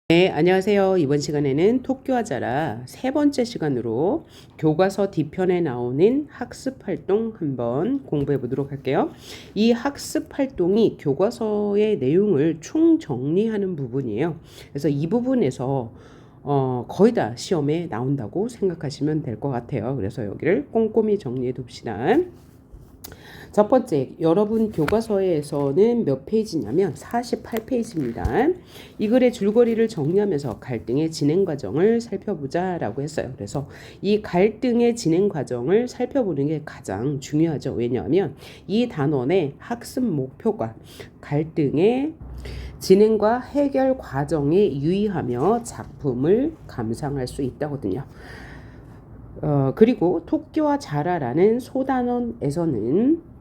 네, 안녕하세요. 이번 시간에는 토끼와자라 세 번째 시간으로 교과서 뒤편에 나오는 학습 활동 한번 공부해 보도록 할게요. 이 학습 활동이 교과서의 내용을 총정리하는 부분이에요. 그래서 이 부분에서 거의 다 시험에 나온다고 생각하시면 될 것 같아요. 그래서 여기를 꼼꼼히 정리해 둡시다. 첫 번째, 여러분 교과서에서는 몇 페이지냐면 48페이지입니다. 이 글의 줄거리를 정리하면서 갈등의 진행 과정을 살펴보자라고 했어요. 그래서 이 갈등의 진행 과정을 살펴보는 게 가장 중요하죠. 왜냐하면 이 단원의 학습 목표가 갈등의 진행과 해결 과정에 유의하며 작품을 감상할 수 있다거든요. 그리고 토끼와 자라라는 소단원에서는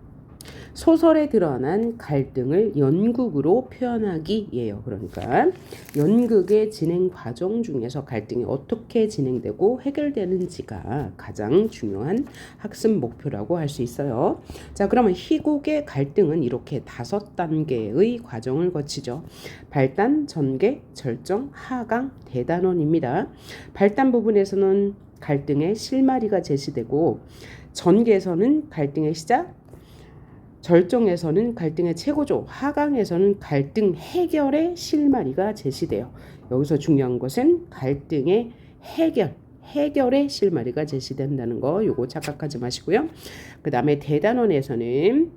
소설에 드러난 갈등을 연극으로 표현하기예요. 그러니까 연극의 진행 과정 중에서 갈등이 어떻게 진행되고 해결되는지가 가장 중요한 학습 목표라고 할 수 있어요. 자, 그러면 희곡의 갈등은 이렇게 5단계의 과정을 거치죠. 발단, 전개, 절정, 하강, 대단원입니다. 발단 부분에서는 갈등의 실마리가 제시되고, 전개에서는 갈등의 시작, 절정에서는 갈등의 최고조, 하강에서는 갈등 해결의 실마리가 제시돼요. 여기서 중요한 것은 갈등의 해결의 실마리가 제시된다는 거 요거 착각하지 마시고요. 그 다음에 대단원에서는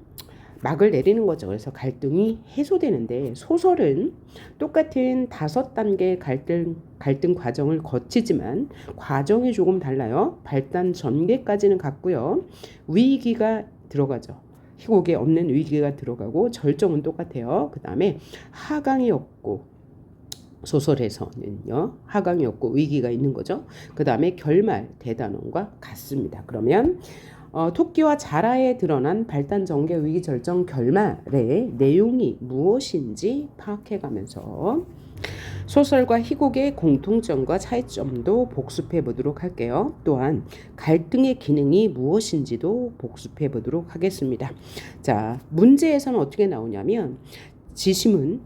막을 내리는 거죠. 그래서 갈등이 해소되는데, 소설은 똑같은 5단계 갈등 과정을 거치지만 과정이 조금 달라요. 발단 전개까지는 같고요. 위기가 들어가죠. 희곡에 없는 위기가 들어가고, 절정은 똑같아요. 그 다음에 하강이 없고, 소설에서는요 하강이 없고 위기가 있는 거죠. 그 다음에 결말, 대단원과 같습니다. 그러면 토끼와 자라에 드러난 발단, 전개, 위기, 절정, 결말의 내용이 무엇인지 파악해가면서 소설과 희곡의 공통점과 차이점도 복습해 보도록 할게요. 또한 갈등의 기능이 무엇인지도 복습해 보도록 하겠습니다. 자, 문제에서는 어떻게 나오냐면 지시문이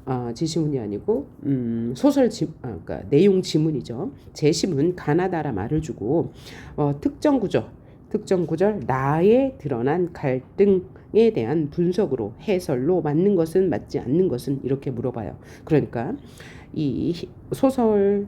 아니고 그러니까 내용 지문이죠. 제시문 가나다라 말을 주고 특정 구절 나에 드러난 갈등에 대한 분석으로 해설로 맞는 것은 맞지 않는 것은 이렇게 물어봐요. 그러니까 이 소설을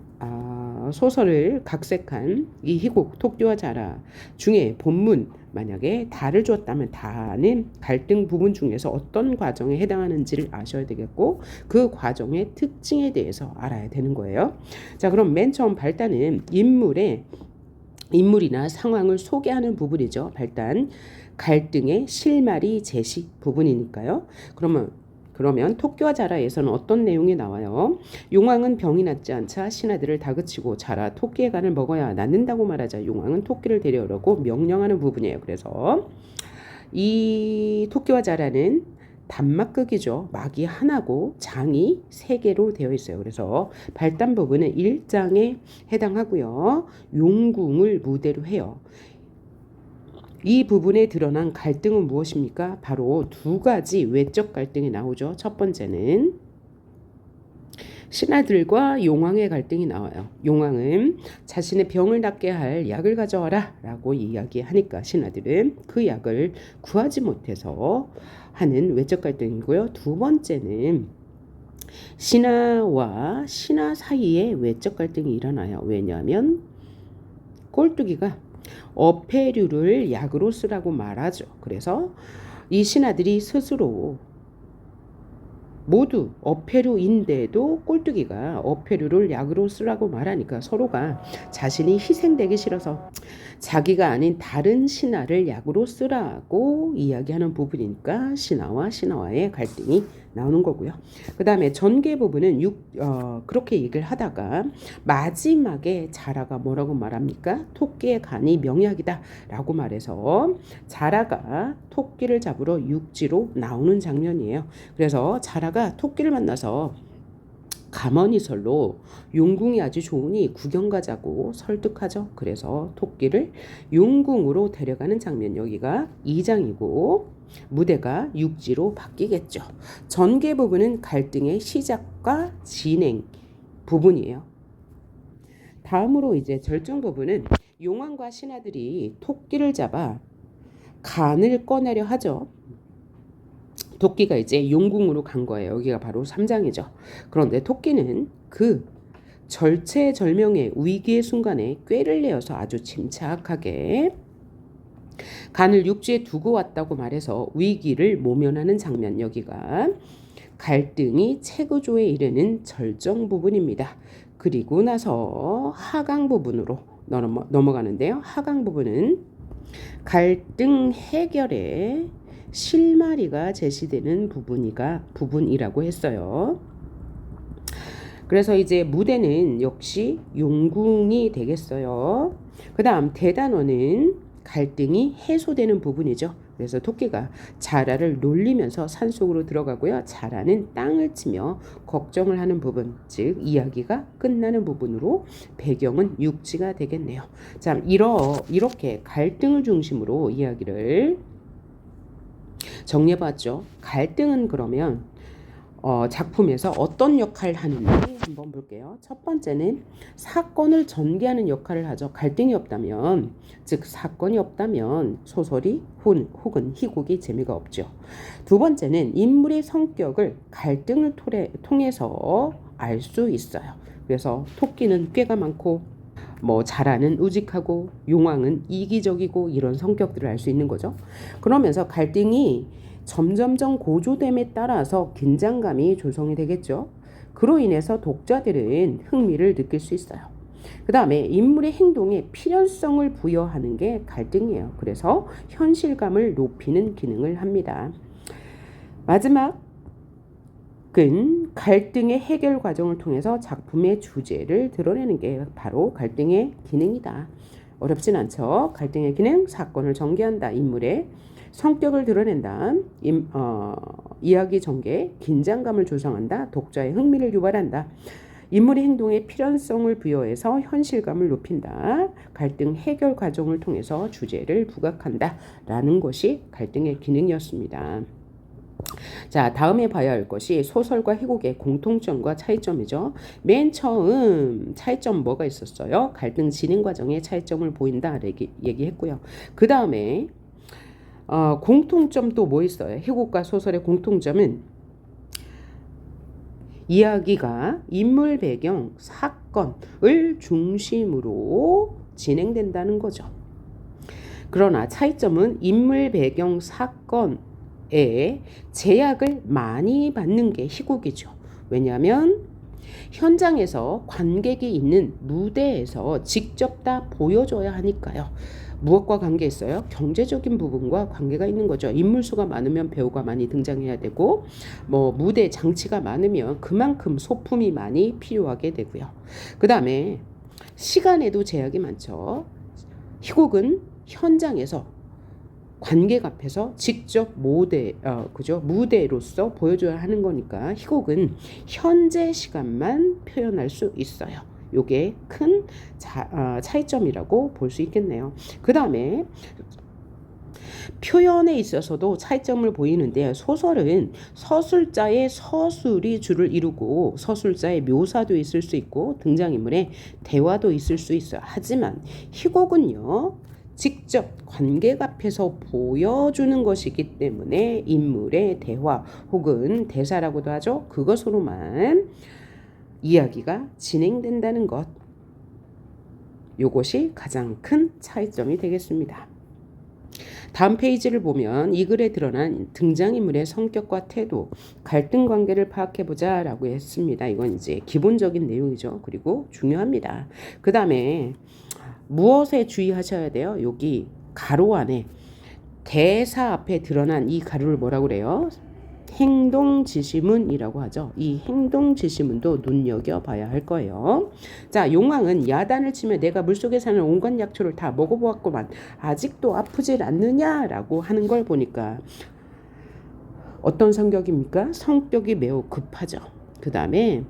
각색한 이 희곡 토끼와 자라 중에 본문 만약에 다를 주었다면 다는 갈등 부분 중에서 어떤 과정에 해당하는지를 아셔야 되겠고, 그 과정의 특징에 대해서 알아야 되는 거예요. 자, 그럼 맨 처음 발단은 인물이나 상황을 소개하는 부분이죠. 발단, 갈등의 실마리 제시 부분이니까요. 그러면 토끼와 자라에서는 어떤 내용이 나와요? 용왕은 병이 낫지 않자 신하들을 다그치고 자라 토끼의 간을 먹어야 낫는다고 말하자 용왕은 토끼를 데려오라고 명령하는 부분이에요. 그래서 이 토끼와 자라는 단막극이죠. 막이 하나고 장이 3개로 되어 있어요. 그래서 발단 부분은 1장에 해당하고요. 용궁을 무대로 해요. 이 부분에 드러난 갈등은 무엇입니까? 바로 2가지 외적 갈등이 나오죠. 첫 번째는 신하들과 용왕의 갈등이 나와요. 용왕은 자신의 병을 낫게 할 약을 가져와라 라고 이야기하니까 신하들은 그 약을 구하지 못해서 하는 외적 갈등이고요. 2번째는 신하와 신하 사이에 외적 갈등이 일어나요. 왜냐하면 꼴뚜기가 어패류를 약으로 쓰라고 말하죠. 그래서 이 신하들이 스스로 모두 어패류인데도 꼴뚜기가 어패류를 약으로 쓰라고 말하니까 서로가 자신이 희생되기 싫어서 자기가 아닌 다른 신하를 약으로 쓰라고 이야기하는 부분이니까 신하와의 갈등이 나오는 거고요. 그 다음에 전개 부분은 그렇게 얘기를 하다가 마지막에 자라가 뭐라고 말합니까? 토끼의 간이 명약이다 라고 말해서 자라가 토끼를 잡으러 육지로 나오는 장면이에요. 그래서 자라가 토끼를 만나서 가머니설로 용궁이 아주 좋으니 구경 가자고 설득하죠. 그래서 토끼를 용궁으로 데려가는 장면, 여기가 2장이고 무대가 육지로 바뀌겠죠. 전개 부분은 갈등의 시작과 진행, 부분이에요. 다음으로 이제 절정 부분은 용왕과 신하들이 토끼를 잡아 간을 꺼내려 하죠. 토끼가 이제 용궁으로 간 거예요. 여기가 바로 3장이죠. 그런데 토끼는 그 절체절명의 위기의 순간에 꾀를 내어서 아주 침착하게 간을 육지에 두고 왔다고 말해서 위기를 모면하는 장면, 여기가 갈등이 최고조에 이르는 절정 부분입니다. 그리고 나서 하강 부분으로 넘어가는데요. 하강 부분은 갈등 해결에 실마리가 제시되는 부분이라고 했어요. 그래서 이제 무대는 역시 용궁이 되겠어요. 그 다음 대단원은 갈등이 해소되는 부분이죠. 그래서 토끼가 자라를 놀리면서 산속으로 들어가고요. 자라는 땅을 치며 걱정을 하는 부분, 즉 이야기가 끝나는 부분으로 배경은 육지가 되겠네요. 자, 이렇게 갈등을 중심으로 이야기를 정리해봤죠. 갈등은 그러면 작품에서 어떤 역할을 하는지 한번 볼게요. 첫 번째는 사건을 전개하는 역할을 하죠. 갈등이 없다면, 즉 사건이 없다면 소설이 혹은 희곡이 재미가 없죠. 두 번째는 인물의 성격을 갈등을 통해서 알 수 있어요. 그래서 토끼는 꾀가 많고 자라는 우직하고 용왕은 이기적이고 이런 성격들을 알 수 있는 거죠. 그러면서 갈등이 점점점 고조됨에 따라서 긴장감이 조성이 되겠죠. 그로 인해서 독자들은 흥미를 느낄 수 있어요. 그 다음에 인물의 행동에 필연성을 부여하는 게 갈등이에요. 그래서 현실감을 높이는 기능을 합니다. 마지막은 갈등의 해결 과정을 통해서 작품의 주제를 드러내는 게 바로 갈등의 기능이다. 어렵진 않죠. 갈등의 기능, 사건을 전개한다. 인물의 성격을 드러낸다. 이야기 전개, 긴장감을 조성한다. 독자의 흥미를 유발한다. 인물의 행동에 필연성을 부여해서 현실감을 높인다. 갈등 해결 과정을 통해서 주제를 부각한다. 라는 것이 갈등의 기능이었습니다. 자, 다음에 봐야 할 것이 소설과 희곡의 공통점과 차이점이죠. 맨 처음 차이점 뭐가 있었어요? 갈등 진행 과정에 차이점을 보인다 얘기했고요. 그 다음에 공통점 또 뭐 있어요? 희곡과 소설의 공통점은 이야기가 인물 배경, 사건을 중심으로 진행된다는 거죠. 그러나 차이점은 인물 배경, 사건에 제약을 많이 받는 게 희곡이죠. 왜냐하면 현장에서 관객이 있는 무대에서 직접 다 보여줘야 하니까요. 무엇과 관계 있어요? 경제적인 부분과 관계가 있는 거죠. 인물수가 많으면 배우가 많이 등장해야 되고 무대 장치가 많으면 그만큼 소품이 많이 필요하게 되고요. 그 다음에 시간에도 제약이 많죠. 희곡은 현장에서 관객 앞에서 직접 무대로서 보여줘야 하는 거니까 희곡은 현재 시간만 표현할 수 있어요. 요게 큰 차이점이라고 볼 수 있겠네요. 그 다음에 표현에 있어서도 차이점을 보이는데 소설은 서술자의 서술이 주를 이루고 서술자의 묘사도 있을 수 있고 등장인물의 대화도 있을 수 있어요. 하지만 희곡은요. 직접 관객 앞에서 보여주는 것이기 때문에 인물의 대화 혹은 대사라고도 하죠. 그것으로만 이야기가 진행된다는 것. 이것이 가장 큰 차이점이 되겠습니다. 다음 페이지를 보면 이 글에 드러난 등장인물의 성격과 태도, 갈등 관계를 파악해보자 라고 했습니다. 이건 이제 기본적인 내용이죠. 그리고 중요합니다. 그 다음에 무엇에 주의하셔야 돼요? 여기 가로 안에 대사 앞에 드러난 이 가로를 뭐라고 그래요? 행동지시문이라고 하죠. 이 행동지시문도 눈여겨봐야 할 거예요. 자, 용왕은 야단을 치며 내가 물속에 사는 온갖 약초를 다 먹어보았구만. 아직도 아프질 않느냐라고 하는 걸 보니까 어떤 성격입니까? 성격이 매우 급하죠. 그 다음에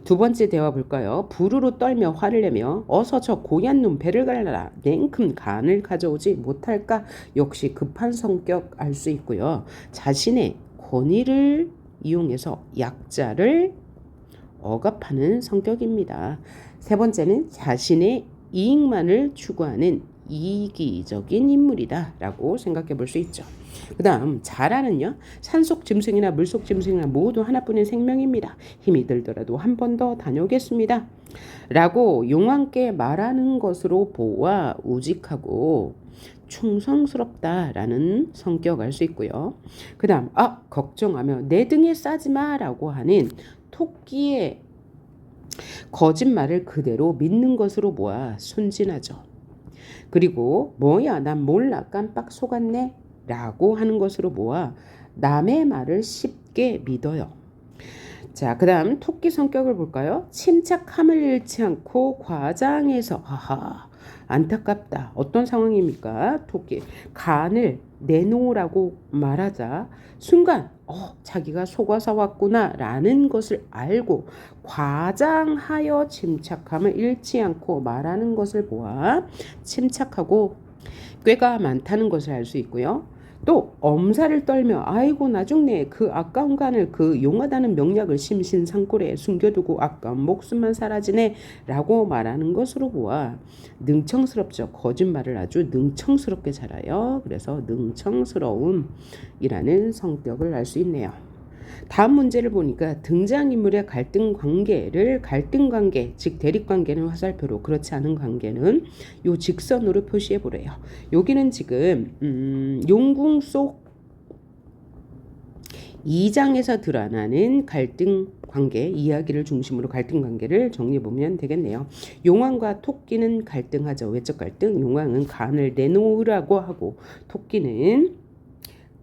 두 번째 대화 볼까요? 부르르 떨며 화를 내며 어서 저 고얀 놈 배를 갈라라. 냉큼 간을 가져오지 못할까? 역시 급한 성격 알 수 있고요. 자신의 권위를 이용해서 약자를 억압하는 성격입니다. 세 번째는 자신의 이익만을 추구하는 이기적인 인물이다 라고 생각해 볼 수 있죠. 그 다음 자라는요. 산속 짐승이나 물속 짐승이나 모두 하나뿐인 생명입니다. 힘이 들더라도 한 번 더 다녀오겠습니다 라고 용왕께 말하는 것으로 보아 우직하고 충성스럽다라는 성격 알 수 있고요. 그 다음 걱정하며 내 등에 싸지마 라고 하는 토끼의 거짓말을 그대로 믿는 것으로 보아 순진하죠. 그리고 뭐야 난 몰라 깜빡 속았네 라고 하는 것으로 보아 남의 말을 쉽게 믿어요. 자, 그 다음 토끼 성격을 볼까요? 침착함을 잃지 않고 과장해서 안타깝다. 어떤 상황입니까? 토끼 간을 내놓으라고 말하자 순간 자기가 속아서 왔구나 라는 것을 알고 과장하여 침착함을 잃지 않고 말하는 것을 보아 침착하고 꾀가 많다는 것을 알 수 있고요. 또 엄살을 떨며 아이고 나중에 그 아까운 간을 그 용하다는 명약을 심신상골에 숨겨두고 아까운 목숨만 사라지네 라고 말하는 것으로 보아 능청스럽죠. 거짓말을 아주 능청스럽게 잘하여 그래서 능청스러움이라는 성격을 알 수 있네요. 다음 문제를 보니까 등장인물의 갈등 관계, 즉 대립관계는 화살표로 그렇지 않은 관계는 요 직선으로 표시해 보래요. 여기는 지금 용궁 속 2장에서 드러나는 갈등 관계, 이야기를 중심으로 갈등 관계를 정리해 보면 되겠네요. 용왕과 토끼는 갈등하죠. 외적 갈등. 용왕은 간을 내놓으라고 하고 토끼는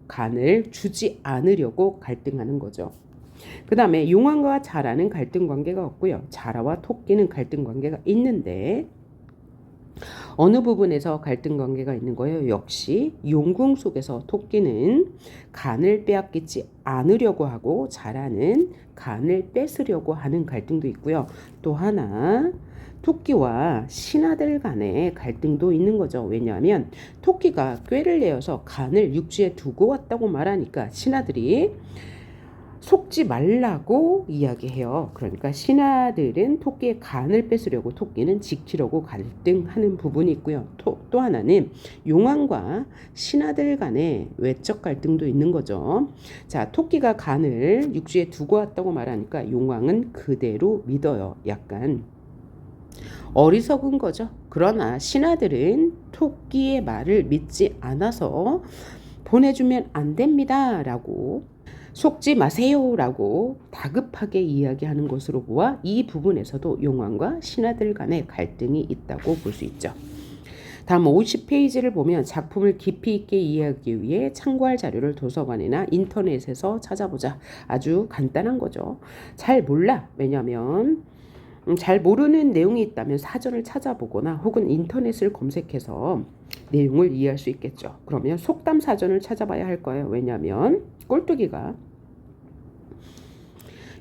간을 주지 않으려고 갈등하는 거죠. 그 다음에 용왕과 자라는 갈등 관계가 없고요. 자라와 토끼는 갈등 관계가 있는데 어느 부분에서 갈등 관계가 있는 거예요? 역시 용궁 속에서 토끼는 간을 빼앗기지 않으려고 하고 자라는 간을 뺏으려고 하는 갈등도 있고요. 또 하나 토끼와 신하들 간의 갈등도 있는 거죠. 왜냐하면 토끼가 꾀를 내어서 간을 육지에 두고 왔다고 말하니까 신하들이 속지 말라고 이야기해요. 그러니까 신하들은 토끼의 간을 뺏으려고 토끼는 지키려고 갈등하는 부분이 있고요. 또 하나는 용왕과 신하들 간의 외적 갈등도 있는 거죠. 자, 토끼가 간을 육지에 두고 왔다고 말하니까 용왕은 그대로 믿어요. 약간 어리석은 거죠. 그러나 신하들은 토끼의 말을 믿지 않아서 보내주면 안 됩니다 라고 속지 마세요 라고 다급하게 이야기하는 것으로 보아 이 부분에서도 용왕과 신하들 간의 갈등이 있다고 볼 수 있죠. 다음 50페이지를 보면 작품을 깊이 있게 이해하기 위해 참고할 자료를 도서관이나 인터넷에서 찾아보자. 아주 간단한 거죠. 잘 몰라. 왜냐하면 잘 모르는 내용이 있다면 사전을 찾아보거나 혹은 인터넷을 검색해서 내용을 이해할 수 있겠죠. 그러면 속담 사전을 찾아봐야 할 거예요. 왜냐하면 꼴뚜기가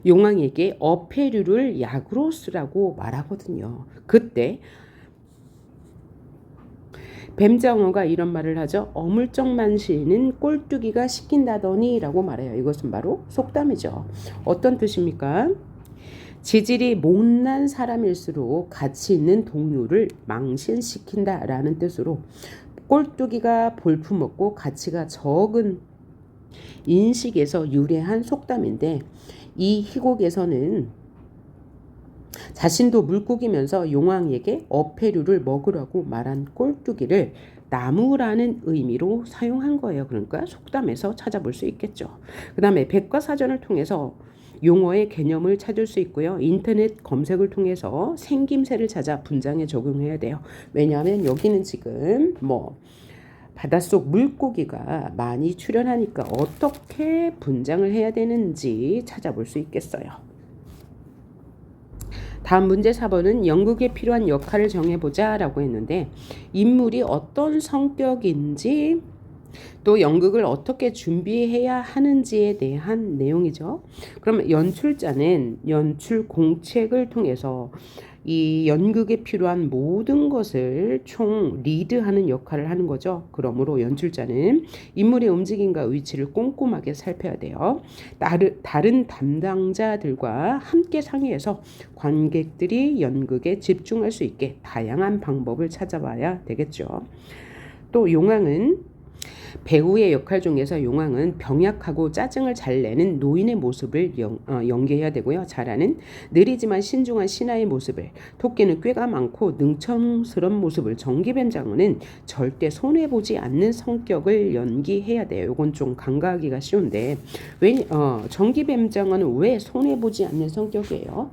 용왕에게 어패류를 약으로 쓰라고 말하거든요. 그때 뱀장어가 이런 말을 하죠. 어물쩍만시는 꼴뚜기가 시킨다더니 라고 말해요. 이것은 바로 속담이죠. 어떤 뜻입니까? 지질이 못난 사람일수록 가치 있는 동료를 망신시킨다라는 뜻으로 꼴뚜기가 볼품없고 가치가 적은 인식에서 유래한 속담인데 이 희곡에서는 자신도 물고기면서 용왕에게 어패류를 먹으라고 말한 꼴뚜기를 나무라는 의미로 사용한 거예요. 그러니까 속담에서 찾아볼 수 있겠죠. 그 다음에 백과사전을 통해서 용어의 개념을 찾을 수 있고요. 인터넷 검색을 통해서 생김새를 찾아 분장에 적용해야 돼요. 왜냐하면 여기는 지금 바닷속 물고기가 많이 출현하니까 어떻게 분장을 해야 되는지 찾아볼 수 있겠어요. 다음 문제 4번은 연극에 필요한 역할을 정해보자 라고 했는데 인물이 어떤 성격인지 또 연극을 어떻게 준비해야 하는지에 대한 내용이죠. 그러면 연출자는 연출 공책을 통해서 이 연극에 필요한 모든 것을 총 리드하는 역할을 하는 거죠. 그러므로 연출자는 인물의 움직임과 위치를 꼼꼼하게 살펴야 돼요. 다른 담당자들과 함께 상의해서 관객들이 연극에 집중할 수 있게 다양한 방법을 찾아봐야 되겠죠. 또 용왕은 배우의 역할 중에서 용왕은 병약하고 짜증을 잘 내는 노인의 모습을 연기해야 되고요. 자라는 느리지만 신중한 신하의 모습을, 토끼는 꾀가 많고 능청스러운 모습을, 전기뱀장어는 절대 손해보지 않는 성격을 연기해야 돼요. 이건 좀 간과하기가 쉬운데 전기뱀장어는 왜 손해보지 않는 성격이에요?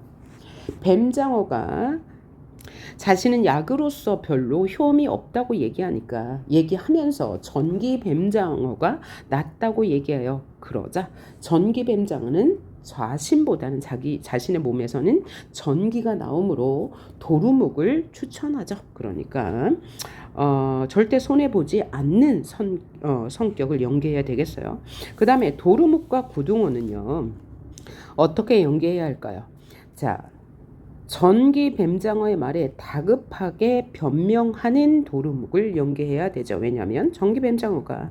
뱀장어가 자신은 약으로서 별로 효험이 없다고 얘기하면서 전기뱀장어가 낫다고 얘기해요. 그러자 전기뱀장어는 자신보다는 자신의 몸에서는 전기가 나오므로 도루묵을 추천하죠. 그러니까 절대 손해보지 않는 성격을 연기해야 되겠어요. 그 다음에 도루묵과 고등어는요. 어떻게 연기해야 할까요? 자, 전기뱀장어의 말에 다급하게 변명하는 도루묵을 연기해야 되죠. 왜냐하면 전기뱀장어가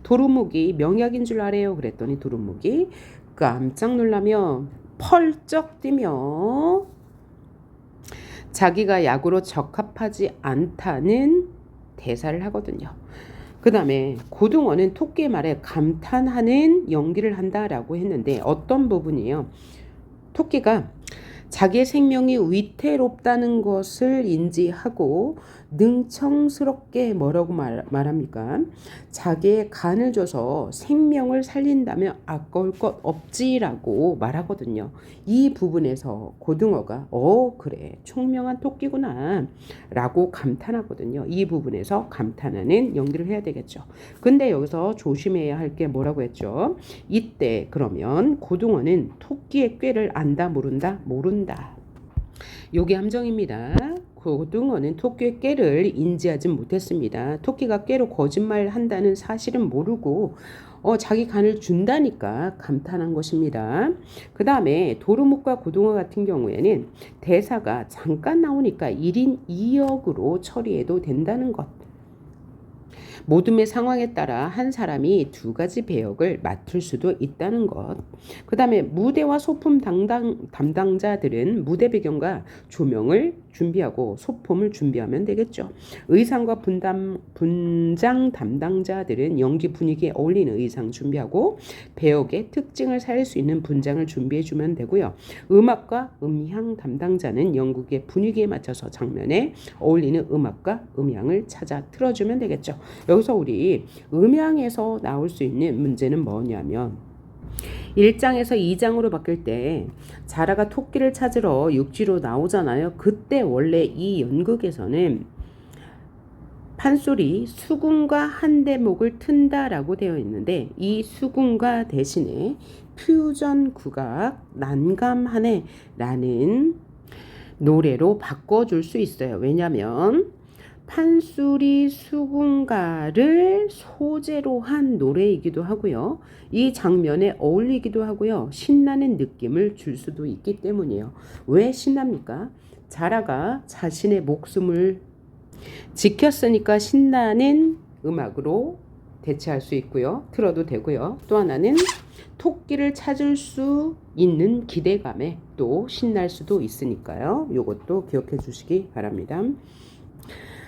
도루묵이 명약인 줄 알아요. 그랬더니 도루묵이 깜짝 놀라며 펄쩍 뛰며 자기가 약으로 적합하지 않다는 대사를 하거든요. 그 다음에 고등어는 토끼의 말에 감탄하는 연기를 한다라고 했는데 어떤 부분이에요? 토끼가 자기의 생명이 위태롭다는 것을 인지하고 능청스럽게 뭐라고 말합니까? 자기의 간을 줘서 생명을 살린다면 아까울 것 없지라고 말하거든요. 이 부분에서 고등어가 그래 총명한 토끼구나 라고 감탄하거든요. 이 부분에서 감탄하는 연기를 해야 되겠죠. 근데 여기서 조심해야 할 게 뭐라고 했죠? 이때 그러면 고등어는 토끼의 꾀를 안다 모른다. 요게 함정입니다. 고등어는 토끼의 꾀를 인지하지 못했습니다. 토끼가 꾀로 거짓말한다는 사실은 모르고 자기 간을 준다니까 감탄한 것입니다. 그 다음에 도루묵과 고등어 같은 경우에는 대사가 잠깐 나오니까 1인 2역으로 처리해도 된다는 것. 모둠의 상황에 따라 한 사람이 두 가지 배역을 맡을 수도 있다는 것. 그 다음에 무대와 소품 담당자들은 무대 배경과 조명을 준비하고 소품을 준비하면 되겠죠. 의상과 분장 담당자들은 연기 분위기에 어울리는 의상 준비하고 배역의 특징을 살릴 수 있는 분장을 준비해 주면 되고요. 음악과 음향 담당자는 연극의 분위기에 맞춰서 장면에 어울리는 음악과 음향을 찾아 틀어주면 되겠죠. 여기서 우리 음향에서 나올 수 있는 문제는 뭐냐면 1장에서 2장으로 바뀔 때 자라가 토끼를 찾으러 육지로 나오잖아요. 그때 원래 이 연극에서는 판소리 수군과 한 대목을 튼다라고 되어 있는데 이 수군과 대신에 퓨전 국악 난감하네 라는 노래로 바꿔줄 수 있어요. 왜냐하면 판소리 수군가를 소재로 한 노래이기도 하고요. 이 장면에 어울리기도 하고요. 신나는 느낌을 줄 수도 있기 때문이에요. 왜 신납니까? 자라가 자신의 목숨을 지켰으니까 신나는 음악으로 대체할 수 있고요. 틀어도 되고요. 또 하나는 토끼를 찾을 수 있는 기대감에 또 신날 수도 있으니까요. 이것도 기억해 주시기 바랍니다.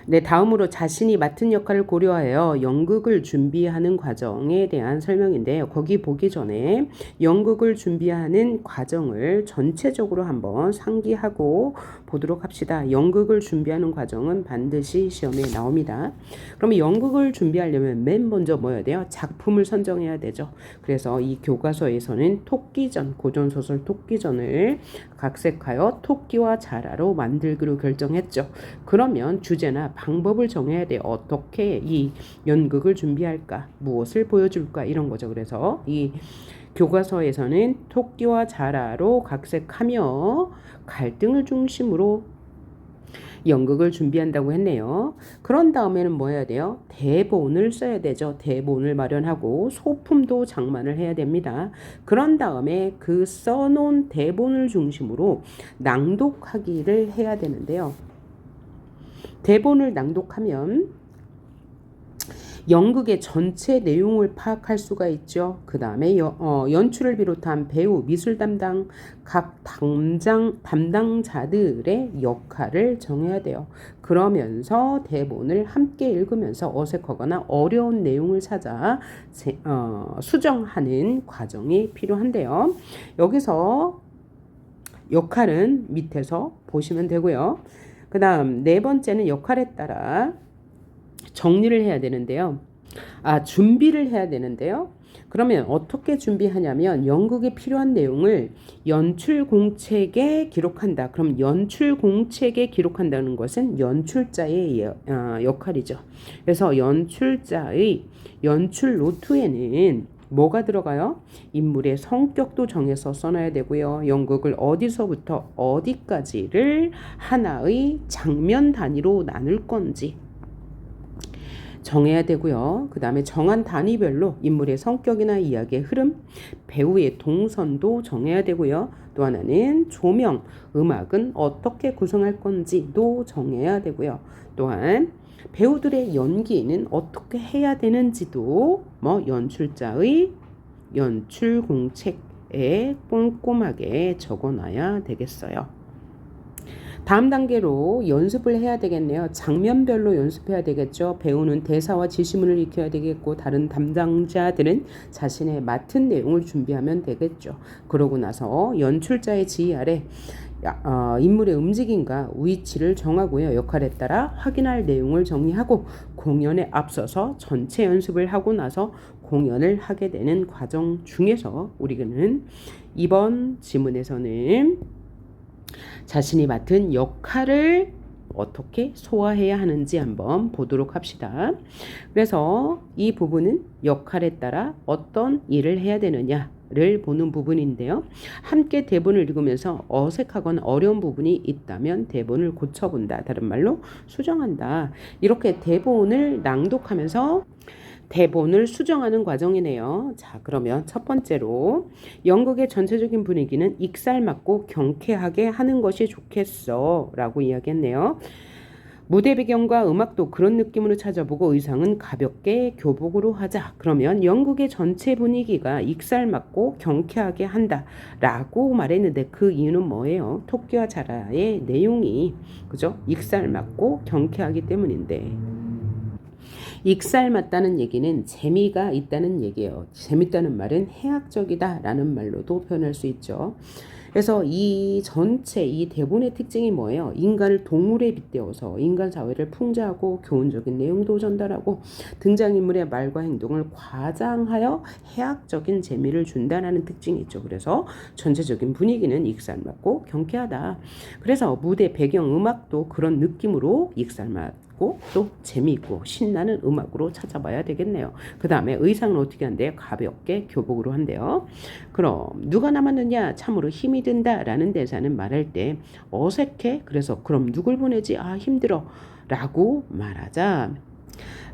네, 다음으로 자신이 맡은 역할을 고려하여 연극을 준비하는 과정에 대한 설명인데요. 거기 보기 전에 연극을 준비하는 과정을 전체적으로 한번 상기하고 보도록 합시다. 연극을 준비하는 과정은 반드시 시험에 나옵니다. 그러면 연극을 준비하려면 맨 먼저 뭐 해야 돼요? 작품을 선정해야 되죠. 그래서 이 교과서에서는 토끼전, 고전소설 토끼전을 각색하여 토끼와 자라로 만들기로 결정했죠. 그러면 주제나 방법을 정해야 돼요. 어떻게 이 연극을 준비할까? 무엇을 보여줄까? 이런 거죠. 그래서 이 교과서에서는 토끼와 자라로 각색하며 갈등을 중심으로 연극을 준비한다고 했네요. 그런 다음에는 뭐 해야 돼요? 대본을 써야 되죠. 대본을 마련하고 소품도 장만을 해야 됩니다. 그런 다음에 그 써놓은 대본을 중심으로 낭독하기를 해야 되는데요. 대본을 낭독하면 연극의 전체 내용을 파악할 수가 있죠. 그 다음에 연출을 비롯한 배우, 미술 담당, 각 담당자들의 역할을 정해야 돼요. 그러면서 대본을 함께 읽으면서 어색하거나 어려운 내용을 찾아 수정하는 과정이 필요한데요. 여기서 역할은 밑에서 보시면 되고요. 그 다음 네 번째는 역할에 따라 정리를 해야 되는데요. 준비를 해야 되는데요. 그러면 어떻게 준비하냐면 연극에 필요한 내용을 연출 공책에 기록한다. 그럼 연출 공책에 기록한다는 것은 연출자의 역할이죠. 그래서 연출자의 연출 노트에는 뭐가 들어가요? 인물의 성격도 정해서 써놔야 되고요. 연극을 어디서부터 어디까지를 하나의 장면 단위로 나눌 건지 정해야 되고요. 그 다음에 정한 단위별로 인물의 성격이나 이야기의 흐름, 배우의 동선도 정해야 되고요. 또 하나는 조명, 음악은 어떻게 구성할 건지도 정해야 되고요. 또한 배우들의 연기는 어떻게 해야 되는지도 연출자의 연출 공책에 꼼꼼하게 적어놔야 되겠어요. 다음 단계로 연습을 해야 되겠네요. 장면별로 연습해야 되겠죠. 배우는 대사와 지시문을 익혀야 되겠고 다른 담당자들은 자신의 맡은 내용을 준비하면 되겠죠. 그러고 나서 연출자의 지휘 아래 인물의 움직임과 위치를 정하고요. 역할에 따라 확인할 내용을 정리하고 공연에 앞서서 전체 연습을 하고 나서 공연을 하게 되는 과정 중에서 우리는 이번 지문에서는 자신이 맡은 역할을 어떻게 소화해야 하는지 한번 보도록 합시다. 그래서 이 부분은 역할에 따라 어떤 일을 해야 되느냐를 보는 부분인데요. 함께 대본을 읽으면서 어색하거나 어려운 부분이 있다면 대본을 고쳐본다. 다른 말로 수정한다. 이렇게 대본을 낭독하면서 대본을 수정하는 과정이네요. 자, 그러면 첫 번째로 연극의 전체적인 분위기는 익살맞고 경쾌하게 하는 것이 좋겠어 라고 이야기했네요. 무대 배경과 음악도 그런 느낌으로 찾아보고 의상은 가볍게 교복으로 하자. 그러면 연극의 전체 분위기가 익살맞고 경쾌하게 한다 라고 말했는데 그 이유는 뭐예요? 토끼와 자라의 내용이 그죠? 익살맞고 경쾌하기 때문인데 익살맞다는 얘기는 재미가 있다는 얘기예요. 재밌다는 말은 해학적이다라는 말로도 표현할 수 있죠. 그래서 이 전체 이 대본의 특징이 뭐예요? 인간을 동물에 빗대어서 인간 사회를 풍자하고 교훈적인 내용도 전달하고 등장인물의 말과 행동을 과장하여 해학적인 재미를 준다는 특징이 있죠. 그래서 전체적인 분위기는 익살맞고 경쾌하다. 그래서 무대 배경 음악도 그런 느낌으로 익살맞 또 재미있고 신나는 음악으로 찾아봐야 되겠네요. 그 다음에 의상은 어떻게 한대요? 가볍게 교복으로 한대요. 그럼 누가 남았느냐? 참으로 힘이 든다라는 대사는 말할 때 어색해. 그래서 그럼 누굴 보내지? 힘들어 라고 말하자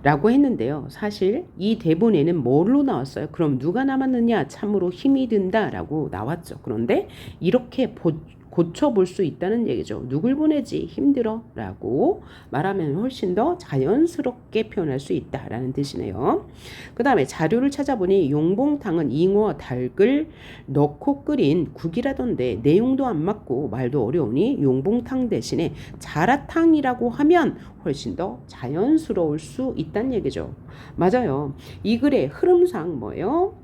라고 했는데요. 사실 이 대본에는 뭘로 나왔어요? 그럼 누가 남았느냐? 참으로 힘이 든다라고 나왔죠. 그런데 이렇게 고쳐볼 수 있다는 얘기죠. 누굴 보내지? 힘들어 라고 말하면 훨씬 더 자연스럽게 표현할 수 있다라는 뜻이네요. 그 다음에 자료를 찾아보니 용봉탕은 잉어와 닭을 넣고 끓인 국이라던데 내용도 안 맞고 말도 어려우니 용봉탕 대신에 자라탕이라고 하면 훨씬 더 자연스러울 수 있다는 얘기죠. 맞아요. 이 글의 흐름상 뭐예요?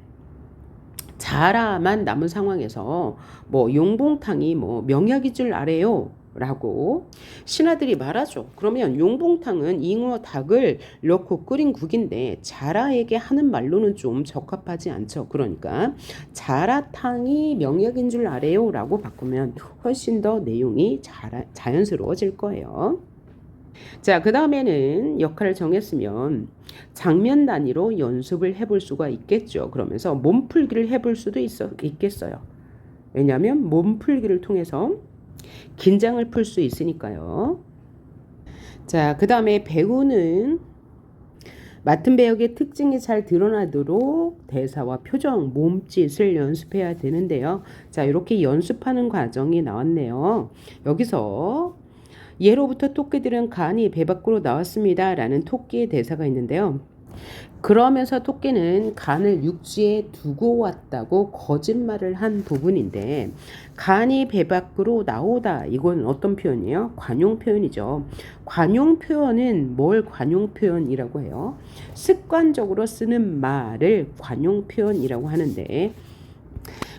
자라만 남은 상황에서 용봉탕이 명약인 줄 아래요 라고 신하들이 말하죠. 그러면 용봉탕은 잉어 닭을 넣고 끓인 국인데 자라에게 하는 말로는 좀 적합하지 않죠. 그러니까 자라탕이 명약인 줄 아래요 라고 바꾸면 훨씬 더 내용이 자연스러워질 거예요. 자, 그 다음에는 역할을 정했으면 장면 단위로 연습을 해볼 수가 있겠죠. 그러면서 몸풀기를 해볼 수도 있겠어요. 왜냐하면 몸풀기를 통해서 긴장을 풀 수 있으니까요. 자, 그 다음에 배우는 맡은 배역의 특징이 잘 드러나도록 대사와 표정, 몸짓을 연습해야 되는데요. 자, 이렇게 연습하는 과정이 나왔네요. 여기서 예로부터 토끼들은 간이 배 밖으로 나왔습니다. 라는 토끼의 대사가 있는데요. 그러면서 토끼는 간을 육지에 두고 왔다고 거짓말을 한 부분인데, 간이 배 밖으로 나오다, 이건 어떤 표현이에요? 관용 표현이죠. 관용 표현은 뭘 관용 표현이라고 해요? 습관적으로 쓰는 말을 관용 표현이라고 하는데,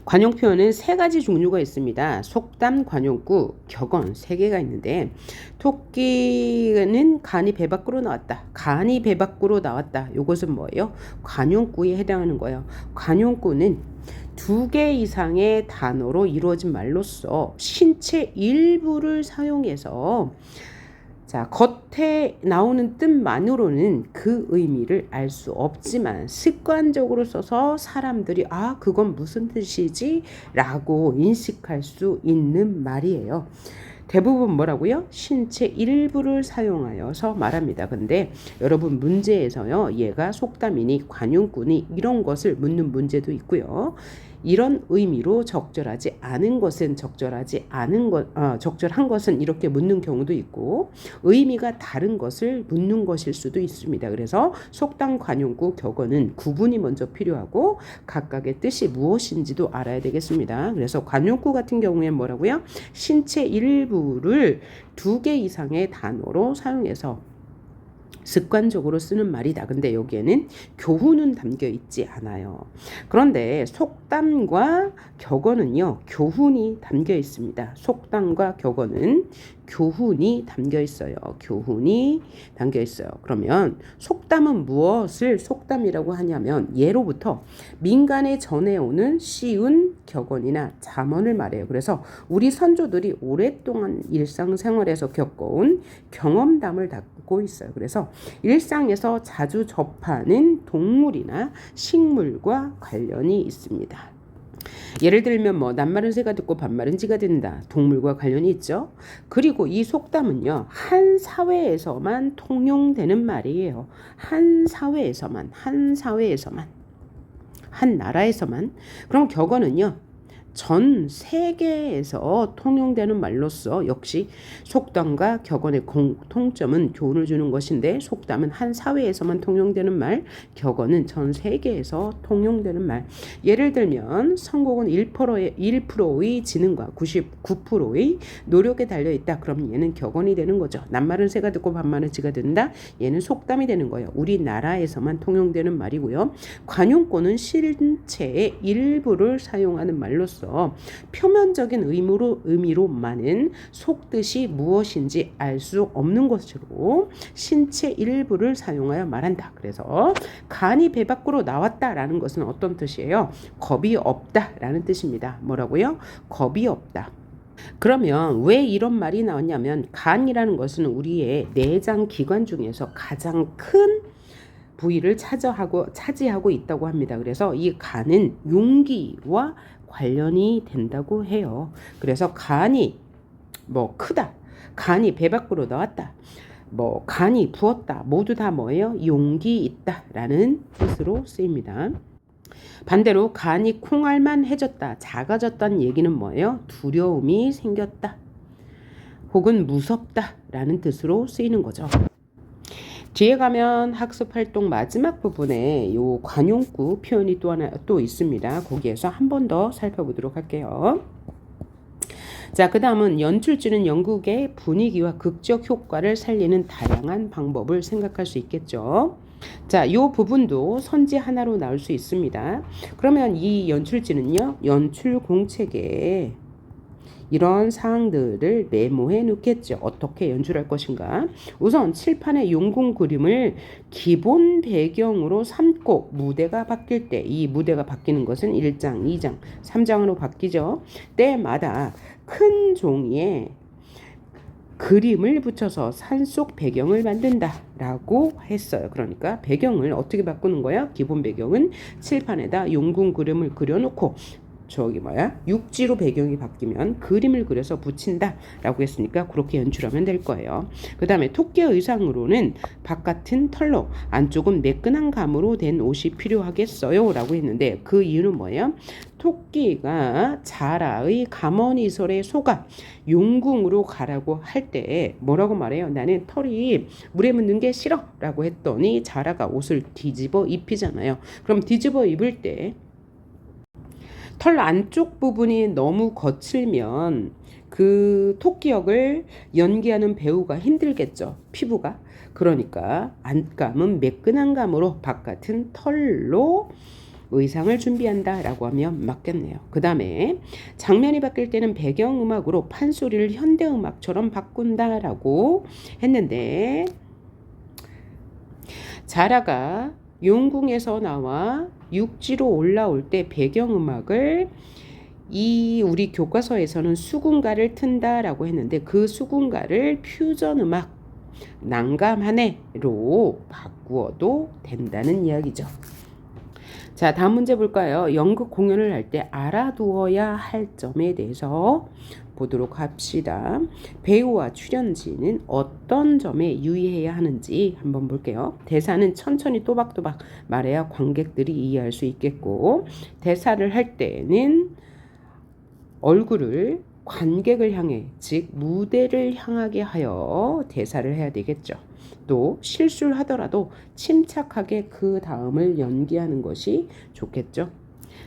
관용 표현은 세 가지 종류가 있습니다. 속담, 관용구, 격언 세 개가 있는데, 토끼는 간이 배 밖으로 나왔다. 간이 배 밖으로 나왔다. 이것은 뭐예요? 관용구에 해당하는 거예요. 관용구는 두 개 이상의 단어로 이루어진 말로써 신체 일부를 사용해서, 자, 겉에 나오는 뜻만으로는 그 의미를 알 수 없지만 습관적으로 써서 사람들이 그건 무슨 뜻이지? 라고 인식할 수 있는 말이에요. 대부분 뭐라고요? 신체 일부를 사용하여서 말합니다. 근데 여러분 문제에서요, 얘가 속담이니 관용구니 이런 것을 묻는 문제도 있고요. 이런 의미로 적절하지 않은 것은 적절한 것은 이렇게 묻는 경우도 있고, 의미가 다른 것을 묻는 것일 수도 있습니다. 그래서 속담, 관용구, 격언은 구분이 먼저 필요하고 각각의 뜻이 무엇인지도 알아야 되겠습니다. 그래서 관용구 같은 경우에 뭐라고요? 신체 일부를 두 개 이상의 단어로 사용해서 습관적으로 쓰는 말이다. 근데 여기에는 교훈은 담겨 있지 않아요. 그런데 속담과 격언은요, 교훈이 담겨 있습니다. 속담과 격언은 교훈이 담겨 있어요. 교훈이 담겨 있어요. 그러면 속담은 무엇을 속담이라고 하냐면, 예로부터 민간에 전해오는 쉬운 격언이나 잠언을 말해요. 그래서 우리 선조들이 오랫동안 일상생활에서 겪어온 경험담을 담고 있어요. 그래서 일상에서 자주 접하는 동물이나 식물과 관련이 있습니다. 예를 들면 낱말은 새가 듣고 반말은 쥐가 듣는다. 동물과 관련이 있죠. 그리고 이 속담은요, 한 사회에서만 통용되는 말이에요. 한 사회에서만, 한 나라에서만. 그럼 격언은요, 전 세계에서 통용되는 말로서 역시 속담과 격언의 공통점은 교훈을 주는 것인데, 속담은 한 사회에서만 통용되는 말, 격언은 전 세계에서 통용되는 말. 예를 들면 선곡은 1%의 지능과 99%의 노력에 달려있다. 그럼 얘는 격언이 되는 거죠. 낱말은 새가 듣고 반말은 쥐가 듣는다. 얘는 속담이 되는 거예요. 우리나라에서만 통용되는 말이고요. 관용구는 신체의 일부를 사용하는 말로서 표면적인 의미로만은 속뜻이 무엇인지 알 수 없는 것으로 신체 일부를 사용하여 말한다. 그래서 간이 배 밖으로 나왔다라는 것은 어떤 뜻이에요? 겁이 없다라는 뜻입니다. 뭐라고요? 겁이 없다. 그러면 왜 이런 말이 나왔냐면, 간이라는 것은 우리의 내장 기관 중에서 가장 큰 부위를 차지하고 있다고 합니다. 그래서 이 간은 용기와 관련이 된다고 해요. 그래서 간이 크다, 간이 배 밖으로 나왔다, 간이 부었다, 모두 다 뭐예요? 용기 있다라는 뜻으로 쓰입니다. 반대로 간이 콩알만해졌다, 작아졌다는 얘기는 뭐예요? 두려움이 생겼다 혹은 무섭다라는 뜻으로 쓰이는 거죠. 뒤에 가면 학습활동 마지막 부분에 요 관용구 표현이 또 있습니다. 거기에서 한 번 더 살펴보도록 할게요. 자, 그 다음은 연출지는 연극의 분위기와 극적 효과를 살리는 다양한 방법을 생각할 수 있겠죠. 자, 요 부분도 선지 하나로 나올 수 있습니다. 그러면 이 연출지는요, 연출 공책에 이런 사항들을 메모해 놓겠죠. 어떻게 연출할 것인가. 우선 칠판의 용궁 그림을 기본 배경으로 삼고 무대가 바뀔 때, 이 무대가 바뀌는 것은 1장, 2장, 3장으로 바뀌죠. 때마다 큰 종이에 그림을 붙여서 산속 배경을 만든다라고 했어요. 그러니까 배경을 어떻게 바꾸는 거야? 기본 배경은 칠판에다 용궁 그림을 그려놓고 저기 뭐야? 육지로 배경이 바뀌면 그림을 그려서 붙인다 라고 했으니까 그렇게 연출하면 될 거예요. 그 다음에 토끼 의상으로는 바깥은 털로 안쪽은 매끈한 감으로 된 옷이 필요하겠어요 라고 했는데 그 이유는 뭐예요? 토끼가 자라의 감언이설에 속아 용궁으로 가라고 할 때 뭐라고 말해요? 나는 털이 물에 묻는 게 싫어 라고 했더니 자라가 옷을 뒤집어 입히잖아요. 그럼 뒤집어 입을 때 털 안쪽 부분이 너무 거칠면 그 토끼역을 연기하는 배우가 힘들겠죠. 피부가. 그러니까 안감은 매끈한 감으로 바깥은 털로 의상을 준비한다라고 하면 맞겠네요. 그 다음에 장면이 바뀔 때는 배경음악으로 판소리를 현대음악처럼 바꾼다라고 했는데 자라가 용궁에서 나와 육지로 올라올 때 배경음악을 이 우리 교과서에서는 수군가를 튼다라고 했는데 그 수군가를 퓨전 음악 난감하네로 바꾸어도 된다는 이야기죠. 자, 다음 문제 볼까요? 연극 공연을 할 때 알아두어야 할 점에 대해서 보도록 합시다. 배우와 출연진은 어떤 점에 유의해야 하는지 한번 볼게요. 대사는 천천히 또박또박 말해야 관객들이 이해할 수 있겠고, 대사를 할 때는 얼굴을 관객을 향해, 즉 무대를 향하게 하여 대사를 해야 되겠죠. 또 실수를 하더라도 침착하게 그 다음을 연기하는 것이 좋겠죠.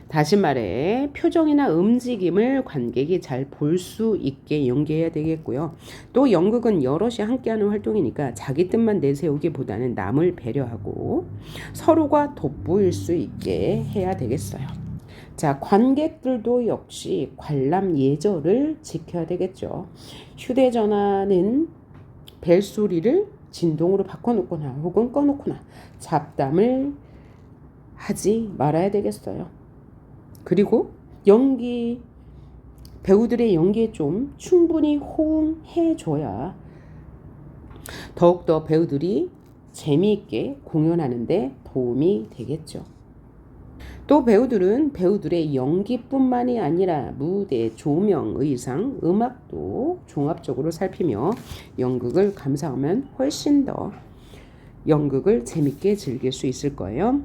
다시 말해 표정이나 움직임을 관객이 잘 볼 수 있게 연기해야 되겠고요. 또 연극은 여럿이 함께하는 활동이니까 자기 뜻만 내세우기보다는 남을 배려하고 서로가 돋보일 수 있게 해야 되겠어요. 자, 관객들도 역시 관람 예절을 지켜야 되겠죠. 휴대전화는 벨소리를 진동으로 바꿔놓거나 혹은 꺼놓거나 잡담을 하지 말아야 되겠어요. 그리고 연기, 배우들의 연기에 좀 충분히 호응해줘야 더욱더 배우들이 재미있게 공연하는데 도움이 되겠죠. 또 배우들은 배우들의 연기뿐만이 아니라 무대, 조명, 의상, 음악도 종합적으로 살피며 연극을 감상하면 훨씬 더 연극을 재밌게 즐길 수 있을 거예요.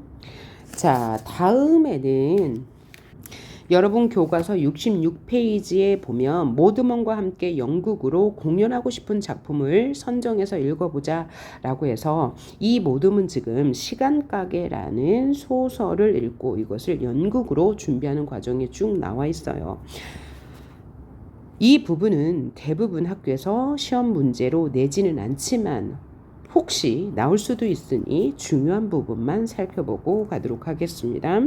자, 다음에는 여러분 교과서 66페이지에 보면 모드먼과 함께 연극으로 공연하고 싶은 작품을 선정해서 읽어보자 라고 해서 이 모드먼 지금 시간가게라는 소설을 읽고 이것을 연극으로 준비하는 과정이 쭉 나와 있어요. 이 부분은 대부분 학교에서 시험 문제로 내지는 않지만 혹시 나올 수도 있으니 중요한 부분만 살펴보고 가도록 하겠습니다.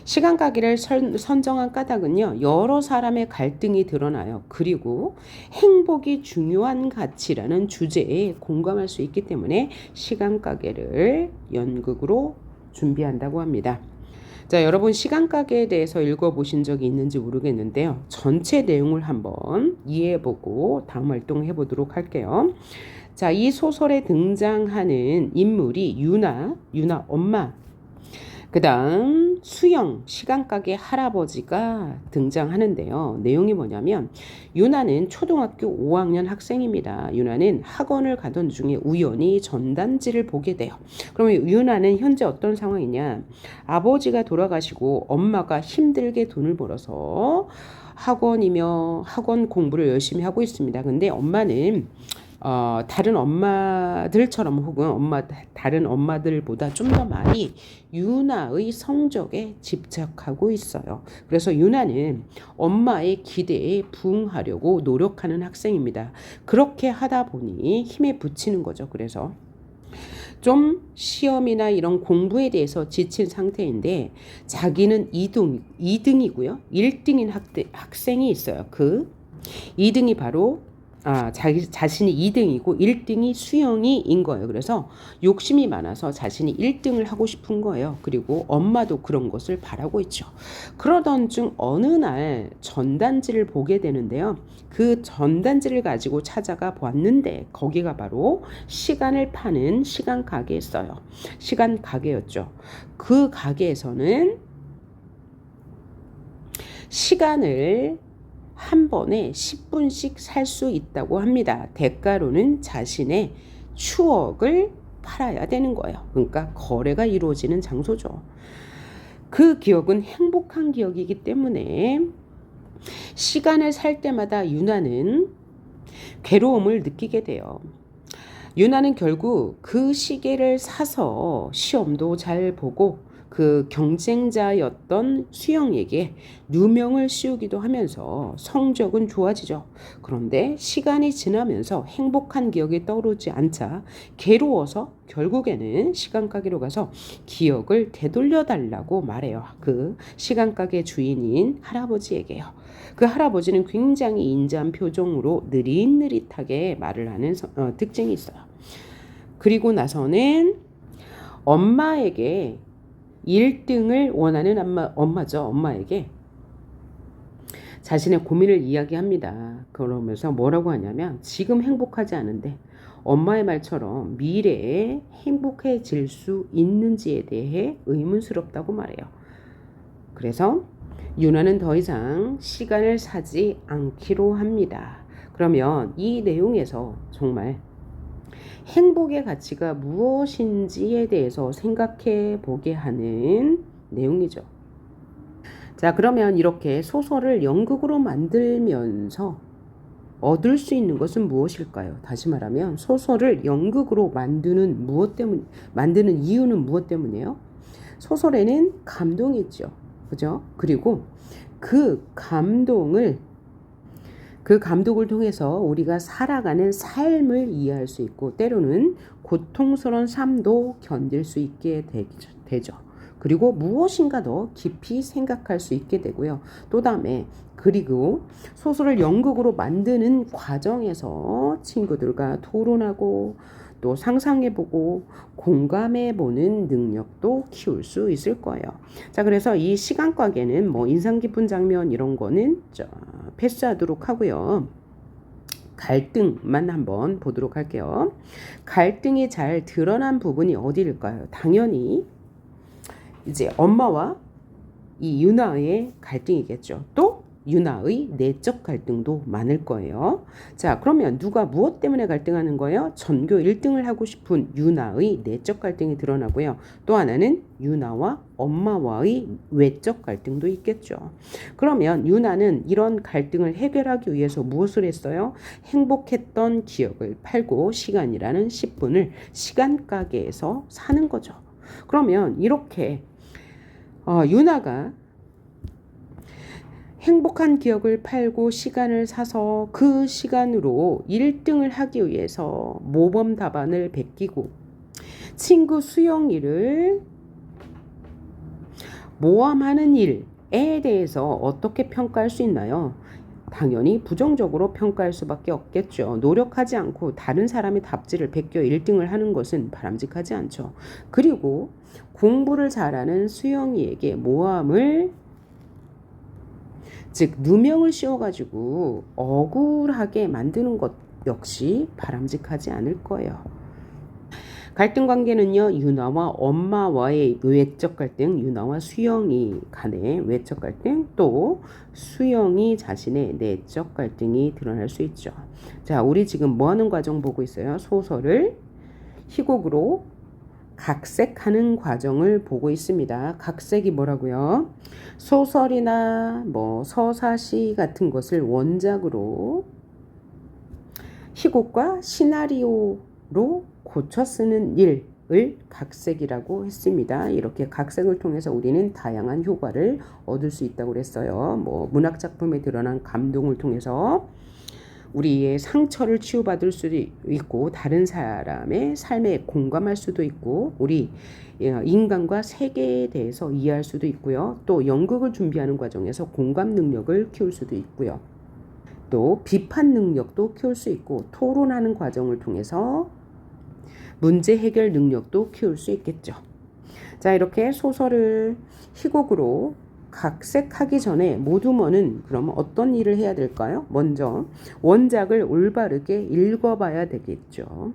시간가기를 선정한 까닭은요, 여러 사람의 갈등이 드러나요. 그리고 행복이 중요한 가치라는 주제에 공감할 수 있기 때문에 시간가게를 연극으로 준비한다고 합니다. 자, 여러분 시간가게에 대해서 읽어보신 적이 있는지 모르겠는데요. 전체 내용을 한번 이해해보고 다음 활동 해보도록 할게요. 자, 이 소설에 등장하는 인물이 유나 엄마, 그 다음 수영, 시간가게 할아버지가 등장하는데요. 내용이 뭐냐면 유나는 초등학교 5학년 학생입니다. 유나는 학원을 가던 중에 우연히 전단지를 보게 돼요. 그러면 유나는 현재 어떤 상황이냐? 아버지가 돌아가시고 엄마가 힘들게 돈을 벌어서 학원 공부를 열심히 하고 있습니다. 근데 엄마는 다른 엄마들처럼 혹은 다른 엄마들보다 좀 더 많이 유나의 성적에 집착하고 있어요. 그래서 유나는 엄마의 기대에 부응하려고 노력하는 학생입니다. 그렇게 하다 보니 힘에 부치는 거죠. 그래서 좀 시험이나 이런 공부에 대해서 지친 상태인데 자기는 2등이고요. 1등인 학생이 있어요. 그 2등이 바로 자신이 2등이고 1등이 수영이인 거예요. 그래서 욕심이 많아서 자신이 1등을 하고 싶은 거예요. 그리고 엄마도 그런 것을 바라고 있죠. 그러던 중 어느 날 전단지를 보게 되는데요. 그 전단지를 가지고 찾아가 보았는데 거기가 바로 시간을 파는 시간 가게였어요. 시간 가게였죠. 그 가게에서는 시간을 한 번에 10분씩 살 수 있다고 합니다. 대가로는 자신의 추억을 팔아야 되는 거예요. 그러니까 거래가 이루어지는 장소죠. 그 기억은 행복한 기억이기 때문에 시간을 살 때마다 유나는 괴로움을 느끼게 돼요. 유나는 결국 그 시계를 사서 시험도 잘 보고 그 경쟁자였던 수영에게 누명을 씌우기도 하면서 성적은 좋아지죠. 그런데 시간이 지나면서 행복한 기억이 떠오르지 않자 괴로워서 결국에는 시간가게로 가서 기억을 되돌려 달라고 말해요. 그 시간가게 주인인 할아버지에게요. 그 할아버지는 굉장히 인자한 표정으로 느릿느릿하게 말을 하는 특징이 있어요. 그리고 나서는 엄마에게 1등을 원하는 엄마죠. 엄마에게 자신의 고민을 이야기합니다. 그러면서 뭐라고 하냐면 지금 행복하지 않은데 엄마의 말처럼 미래에 행복해질 수 있는지에 대해 의문스럽다고 말해요. 그래서 유나는 더 이상 시간을 사지 않기로 합니다. 그러면 이 내용에서 정말 행복의 가치가 무엇인지에 대해서 생각해 보게 하는 내용이죠. 자, 그러면 이렇게 소설을 연극으로 만들면서 얻을 수 있는 것은 무엇일까요? 다시 말하면 소설을 연극으로 만드는 이유는 무엇 때문이에요? 소설에는 감동이 있죠. 그죠? 그리고 그 감동을 통해서 우리가 살아가는 삶을 이해할 수 있고 때로는 고통스러운 삶도 견딜 수 있게 되죠. 그리고 무엇인가 더 깊이 생각할 수 있게 되고요. 또 다음에 그리고 소설을 연극으로 만드는 과정에서 친구들과 토론하고 또 상상해보고 공감해보는 능력도 키울 수 있을 거예요. 자, 그래서 이 시간가게는 뭐 인상 깊은 장면 이런 거는 패스하도록 하고요. 갈등만 한번 보도록 할게요. 갈등이 잘 드러난 부분이 어디일까요? 당연히 이제 엄마와 이 유나의 갈등이겠죠. 또 유나의 내적 갈등도 많을 거예요. 자, 그러면 누가 무엇 때문에 갈등하는 거예요? 전교 1등을 하고 싶은 유나의 내적 갈등이 드러나고요. 또 하나는 유나와 엄마와의 외적 갈등도 있겠죠. 그러면 유나는 이런 갈등을 해결하기 위해서 무엇을 했어요? 행복했던 기억을 팔고 시간이라는 10분을 시간가게에서 사는 거죠. 그러면 이렇게 유나가 행복한 기억을 팔고 시간을 사서 그 시간으로 1등을 하기 위해서 모범 답안을 베끼고 친구 수영이를 모함하는 일에 대해서 어떻게 평가할 수 있나요? 당연히 부정적으로 평가할 수밖에 없겠죠. 노력하지 않고 다른 사람의 답지를 베껴 1등을 하는 것은 바람직하지 않죠. 그리고 공부를 잘하는 수영이에게 모함을 즉 누명을 씌워가지고 억울하게 만드는 것 역시 바람직하지 않을 거예요. 갈등 관계는요, 유나와 엄마와의 외적 갈등, 유나와 수영이 간의 외적 갈등, 또 수영이 자신의 내적 갈등이 드러날 수 있죠. 자, 우리 지금 뭐 하는 과정 보고 있어요? 소설을 희곡으로 각색하는 과정을 보고 있습니다. 각색이 뭐라고요? 소설이나 뭐 서사시 같은 것을 원작으로 희곡과 시나리오로 고쳐 쓰는 일을 각색이라고 했습니다. 이렇게 각색을 통해서 우리는 다양한 효과를 얻을 수 있다고 그랬어요. 뭐 문학 작품에 드러난 감동을 통해서 우리의 상처를 치유받을 수도 있고 다른 사람의 삶에 공감할 수도 있고 우리 인간과 세계에 대해서 이해할 수도 있고요. 또 연극을 준비하는 과정에서 공감 능력을 키울 수도 있고요. 또 비판 능력도 키울 수 있고 토론하는 과정을 통해서 문제 해결 능력도 키울 수 있겠죠. 자, 이렇게 소설을 희곡으로 각색하기 전에 모두모는 그러면 어떤 일을 해야 될까요? 먼저 원작을 올바르게 읽어봐야 되겠죠.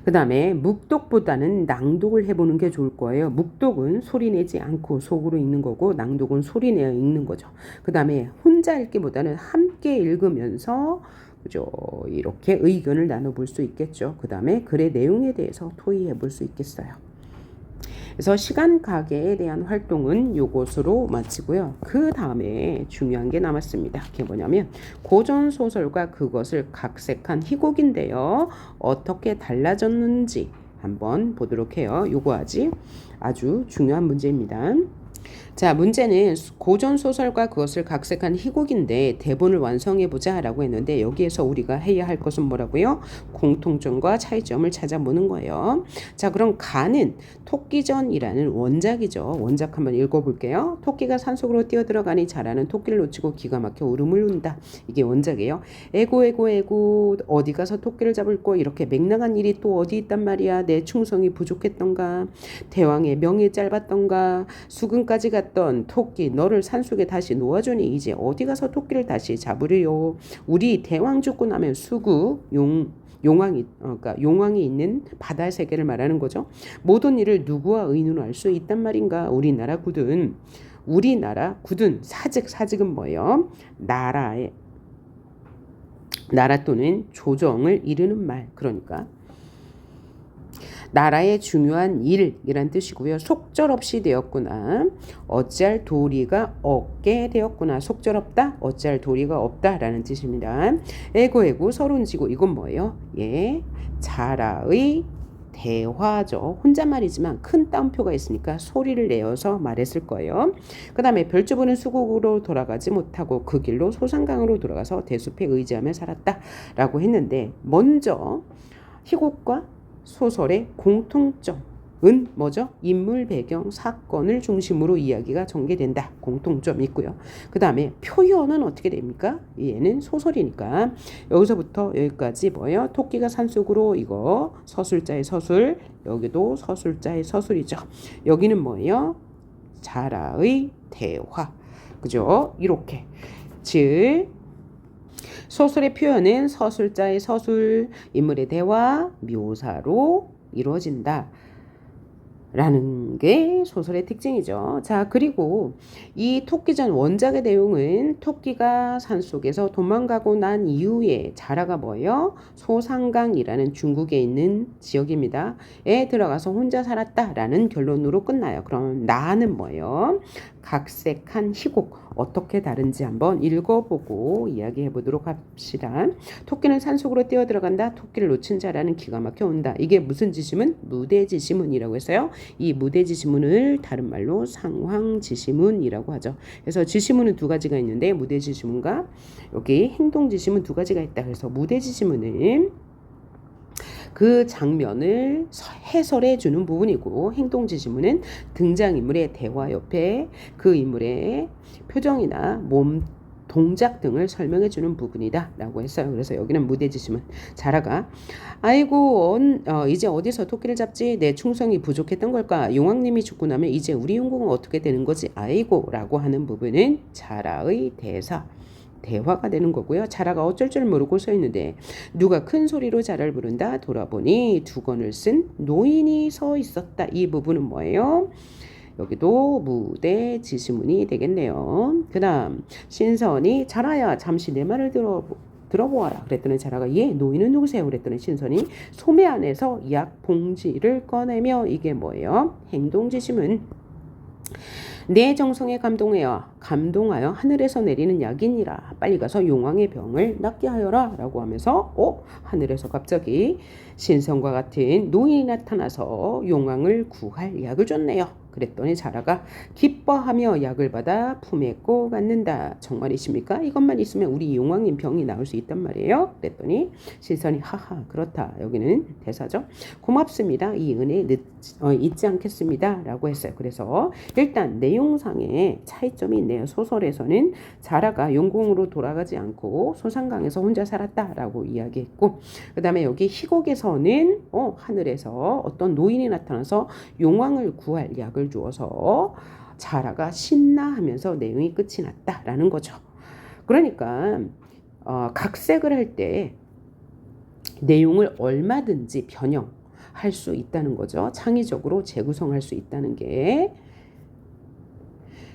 그 다음에 묵독보다는 낭독을 해보는 게 좋을 거예요. 묵독은 소리 내지 않고 속으로 읽는 거고 낭독은 소리 내어 읽는 거죠. 그 다음에 혼자 읽기보다는 함께 읽으면서 그죠? 이렇게 의견을 나눠볼 수 있겠죠. 그 다음에 글의 내용에 대해서 토의해 볼 수 있겠어요. 그래서 시간 가계에 대한 활동은 요것으로 마치고요. 그 다음에 중요한 게 남았습니다. 그게 뭐냐면 고전 소설과 그것을 각색한 희곡인데요. 어떻게 달라졌는지 한번 보도록 해요. 요거 아주 중요한 문제입니다. 자, 문제는 고전 소설과 그것을 각색한 희곡인데 대본을 완성해 보자 라고 했는데 여기에서 우리가 해야 할 것은 뭐라고요? 공통점과 차이점을 찾아보는 거예요. 자, 그럼 가는 토끼전이라는 원작이죠. 원작 한번 읽어볼게요. 토끼가 산속으로 뛰어들어가니 자라는 토끼를 놓치고 기가 막혀 울음을 운다. 이게 원작이에요. 에고 에고 에고 어디 가서 토끼를 잡을 거 이렇게 맹랑한 일이 또 어디 있단 말이야. 내 충성이 부족했던가 대왕의 명이 짧았던가 수근까지 갔던 토끼 너를 산속에 다시 놓아주니 이제 어디 가서 토끼를 다시 잡으리요. 우리 대왕 죽고 나면 수구 그러니까 용왕이 있는 바다 세계를 말하는 거죠. 모든 일을 누구와 의논을 할 수 있단 말인가. 우리나라 굳은 사직은 뭐예요? 나라 또는 조정을 이르는 말. 그러니까 나라의 중요한 일이란 뜻이고요. 속절없이 되었구나. 어찌할 도리가 없게 되었구나. 속절없다. 어찌할 도리가 없다라는 뜻입니다. 에고 서론지고 이건 뭐예요? 예, 자라의 대화죠. 혼잣말이지만 큰 따옴표가 있으니까 소리를 내어서 말했을 거예요. 그 다음에 별주부는 수국으로 돌아가지 못하고 그 길로 소산강으로 돌아가서 대숲에 의지하며 살았다라고 했는데 먼저 희곡과 소설의 공통점은 뭐죠? 인물 배경 사건을 중심으로 이야기가 전개된다. 공통점 있고요. 그 다음에 표현은 어떻게 됩니까? 얘는 소설이니까 여기서부터 여기까지 뭐예요? 토끼가 산속으로 이거 서술자의 서술, 여기도 서술자의 서술이죠. 여기는 뭐예요? 자라의 대화. 그죠? 이렇게 즉 소설의 표현은 서술자의 서술, 인물의 대화, 묘사로 이루어진다. 라는 게 소설의 특징이죠. 자, 그리고 이 토끼전 원작의 내용은 토끼가 산속에서 도망가고 난 이후에 자라가 뭐예요? 소상강이라는 중국에 있는 지역입니다. 에 들어가서 혼자 살았다라는 결론으로 끝나요. 그럼 나는 뭐예요? 각색한 희곡 어떻게 다른지 한번 읽어보고 이야기해 보도록 합시다. 토끼는 산속으로 뛰어들어간다. 토끼를 놓친 자라는 기가 막혀 온다. 이게 무슨 지시문? 무대지시문이라고 해서요. 이 무대지시문을 다른 말로 상황지시문이라고 하죠. 그래서 지시문은 두 가지가 있는데 무대지시문과 여기 행동지시문 두 가지가 있다. 그래서 무대지시문은 그 장면을 해설해 주는 부분이고 행동지시문은 등장인물의 대화 옆에 그 인물의 표정이나 몸 동작 등을 설명해 주는 부분이다 라고 했어요. 그래서 여기는 무대지시문. 자라가 아이고 이제 어디서 토끼를 잡지? 내 충성이 부족했던 걸까? 용왕님이 죽고 나면 이제 우리 용궁은 어떻게 되는 거지? 아이고 라고 하는 부분은 자라의 대화가 되는 거고요. 자라가 어쩔 줄 모르고 서 있는데 누가 큰 소리로 자라를 부른다. 돌아보니 두건을 쓴 노인이 서 있었다. 이 부분은 뭐예요? 여기도 무대 지시문이 되겠네요. 그 다음 신선이 자라야 잠시 내 말을 들어보아라. 그랬더니 자라가 예 노인은 누구세요? 그랬더니 신선이 소매 안에서 약 봉지를 꺼내며 이게 뭐예요? 행동지시문. 내 정성에 감동하여 하늘에서 내리는 약이니라. 빨리 가서 용왕의 병을 낫게 하여라 라고 하면서 하늘에서 갑자기 신선과 같은 노인이 나타나서 용왕을 구할 약을 줬네요. 그랬더니 자라가 기뻐하며 약을 받아 품에 꼭 안는다. 정말이십니까? 이것만 있으면 우리 용왕님 병이 나을 수 있단 말이에요. 그랬더니 신선이 하하 그렇다. 여기는 대사죠. 고맙습니다. 이 은혜 잊지 않겠습니다. 라고 했어요. 그래서 일단 내용상의 차이점이 있네요. 소설에서는 자라가 용궁으로 돌아가지 않고 소산강에서 혼자 살았다라고 이야기했고 그 다음에 여기 희곡에서는 하늘에서 어떤 노인이 나타나서 용왕을 구할 약을 주어서 자라가 신나하면서 내용이 끝이 났다라는 거죠. 그러니까 각색을 할 때 내용을 얼마든지 변형 할 수 있다는 거죠. 창의적으로 재구성할 수 있다는 게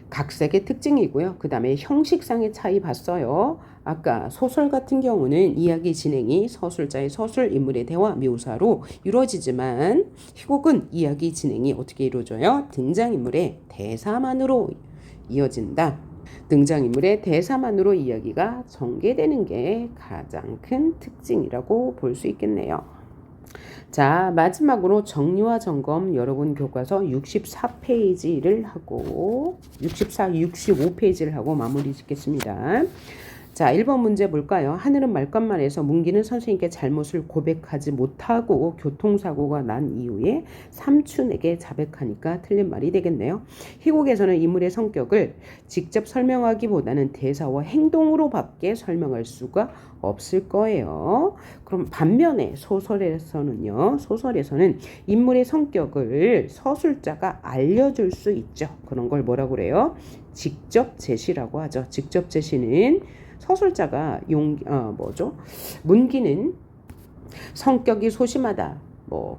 각색의 특징이고요. 그 다음에 형식상의 차이 봤어요. 아까 소설 같은 경우는 이야기 진행이 서술자의 서술, 인물의 대화, 묘사로 이루어지지만 희곡은 이야기 진행이 어떻게 이루어져요? 등장인물의 대사만으로 이어진다. 등장인물의 대사만으로 이야기가 전개되는 게 가장 큰 특징이라고 볼 수 있겠네요. 자, 마지막으로 정리와 점검 여러분 교과서 64페이지를 하고 65페이지를 하고 마무리 짓겠습니다. 자, 1번 문제 볼까요? 하늘은 말것만 해서 문기는 선생님께 잘못을 고백하지 못하고 교통사고가 난 이후에 삼촌에게 자백하니까 틀린 말이 되겠네요. 희곡에서는 인물의 성격을 직접 설명하기보다는 대사와 행동으로밖에 설명할 수가 없을 거예요. 그럼 반면에 소설에서는 인물의 성격을 서술자가 알려줄 수 있죠. 그런 걸 뭐라고 그래요? 직접 제시라고 하죠. 직접 제시는 서술자가 문기는 성격이 소심하다,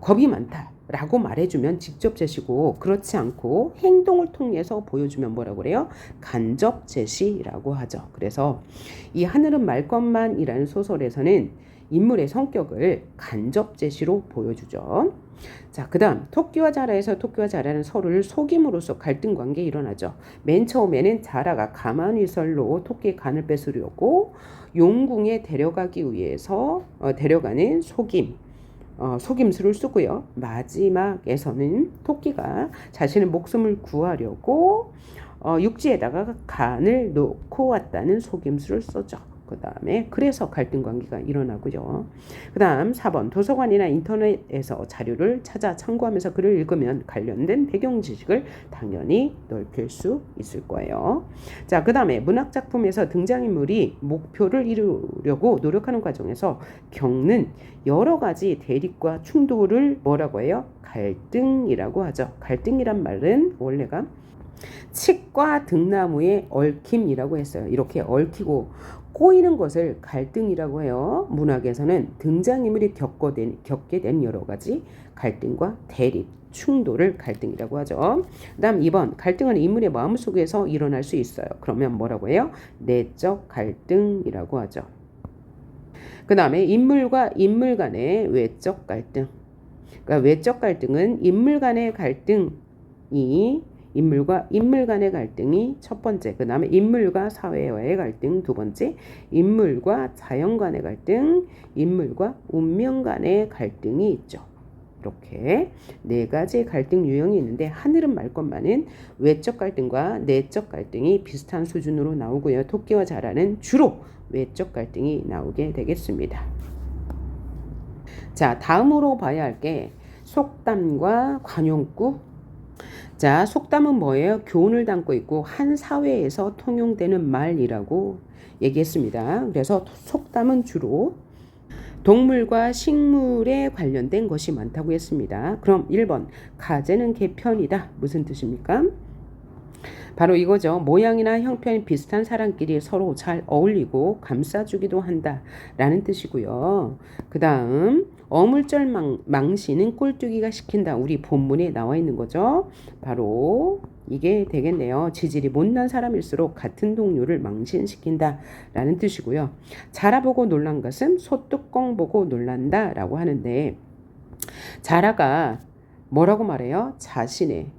겁이 많다라고 말해주면 직접 제시고, 그렇지 않고 행동을 통해서 보여주면 뭐라고 그래요? 간접 제시라고 하죠. 그래서 이 하늘은 말것만이라는 소설에서는 인물의 성격을 간접 제시로 보여주죠. 자, 그 다음 토끼와 자라에서 토끼와 자라는 서로를 속임으로써 갈등 관계 일어나죠. 맨 처음에는 자라가 가만히설로 토끼의 간을 뺏으려고 용궁에 데려가기 위해서 데려가는 속임수를 쓰고요. 마지막에서는 토끼가 자신의 목숨을 구하려고 육지에다가 간을 놓고 왔다는 속임수를 써죠. 그 다음에 그래서 갈등 관계가 일어나고요. 그 다음 4번 도서관이나 인터넷에서 자료를 찾아 참고하면서 글을 읽으면 관련된 배경 지식을 당연히 넓힐 수 있을 거예요. 자, 그 다음에 문학작품에서 등장인물이 목표를 이루려고 노력하는 과정에서 겪는 여러 가지 대립과 충돌을 뭐라고 해요? 갈등이라고 하죠. 갈등이란 말은 원래가 칡과 등나무의 얽힘이라고 했어요. 이렇게 얽히고 꼬이는 것을 갈등이라고 해요. 문학에서는 등장인물이 겪게 된 여러 가지 갈등과 대립, 충돌을 갈등이라고 하죠. 그 다음 2번 갈등은 인물의 마음속에서 일어날 수 있어요. 그러면 뭐라고 해요? 내적 갈등이라고 하죠. 그 다음에 인물과 인물 간의 외적 갈등. 그러니까 외적 갈등은 인물과 인물 간의 갈등이 첫 번째, 그 다음에 인물과 사회와의 갈등 두 번째, 인물과 자연 간의 갈등, 인물과 운명 간의 갈등이 있죠. 이렇게 네 가지 갈등 유형이 있는데 하늘은 말것만은 외적 갈등과 내적 갈등이 비슷한 수준으로 나오고요. 토끼와 자라는 주로 외적 갈등이 나오게 되겠습니다. 자, 다음으로 봐야 할 게 속담과 관용구. 자, 속담은 뭐예요? 교훈을 담고 있고 한 사회에서 통용되는 말이라고 얘기했습니다. 그래서 속담은 주로 동물과 식물에 관련된 것이 많다고 했습니다. 그럼 1번 가재는 개편이다. 무슨 뜻입니까? 바로 이거죠. 모양이나 형편이 비슷한 사람끼리 서로 잘 어울리고 감싸주기도 한다라는 뜻이고요. 그 다음 어물절 망신은 꼴뚜기가 시킨다. 우리 본문에 나와 있는 거죠. 바로 이게 되겠네요. 지질이 못난 사람일수록 같은 동료를 망신시킨다라는 뜻이고요. 자라보고 놀란 것은 소뚜껑 보고 놀란다라고 하는데 자라가 뭐라고 말해요? 자신의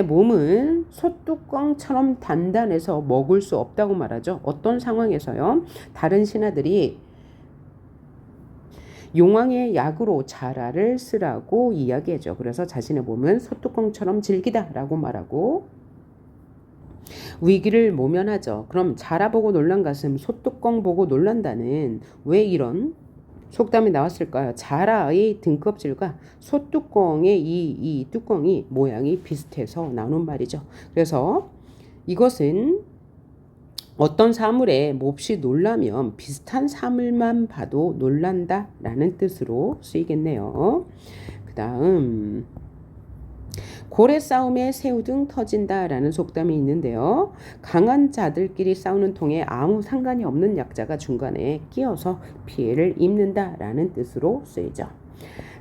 몸은 소뚜껑처럼 단단해서 먹을 수 없다고 말하죠. 어떤 상황에서요? 다른 신하들이 용왕의 약으로 자라를 쓰라고 이야기하죠. 그래서 자신의 몸은 소뚜껑처럼 질기다라고 말하고 위기를 모면하죠. 그럼 자라보고 놀란 가슴 소뚜껑 보고 놀란다는 왜 이런 속담이 나왔을까요? 자라의 등껍질과 소뚜껑의 이 뚜껑이 모양이 비슷해서 나오는 말이죠. 그래서 이것은 어떤 사물에 몹시 놀라면 비슷한 사물만 봐도 놀란다라는 뜻으로 쓰이겠네요. 그 다음 고래 싸움에 새우등 터진다라는 속담이 있는데요. 강한 자들끼리 싸우는 통에 아무 상관이 없는 약자가 중간에 끼어서 피해를 입는다라는 뜻으로 쓰이죠.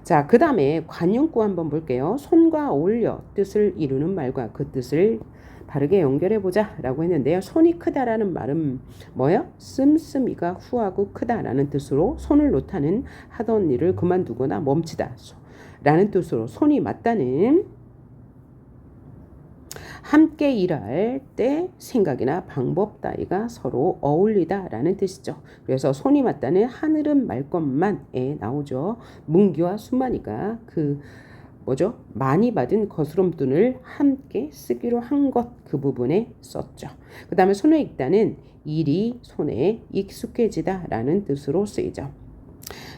자, 그 다음에 관용구 한번 볼게요. 손과 어울려 뜻을 이루는 말과 그 뜻을 바르게 연결해보자 라고 했는데요. 손이 크다라는 말은 뭐예요? 씀씀이가 후하고 크다라는 뜻으로 손을 놓다는 하던 일을 그만두거나 멈추다 라는 뜻으로 손이 맞다는 함께 일할 때 생각이나 방법 따위가 서로 어울리다라는 뜻이죠. 그래서 손이 맞다는 하늘은 말 것만에 나오죠. 문기와 수만이가 그 뭐죠? 많이 받은 거스름돈을 함께 쓰기로 한 것 그 부분에 썼죠. 그 다음에 손에 익다는 일이 손에 익숙해지다라는 뜻으로 쓰이죠.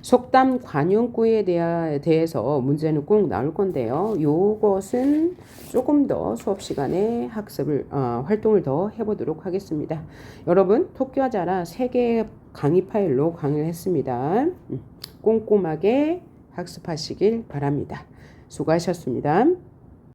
속담 관용구에 대해서 문제는 꼭 나올 건데요. 요것은 조금 더 수업 시간에 활동을 더 해보도록 하겠습니다. 여러분, 토끼와자라 3개의 강의 파일로 강의를 했습니다. 꼼꼼하게 학습하시길 바랍니다. 수고하셨습니다.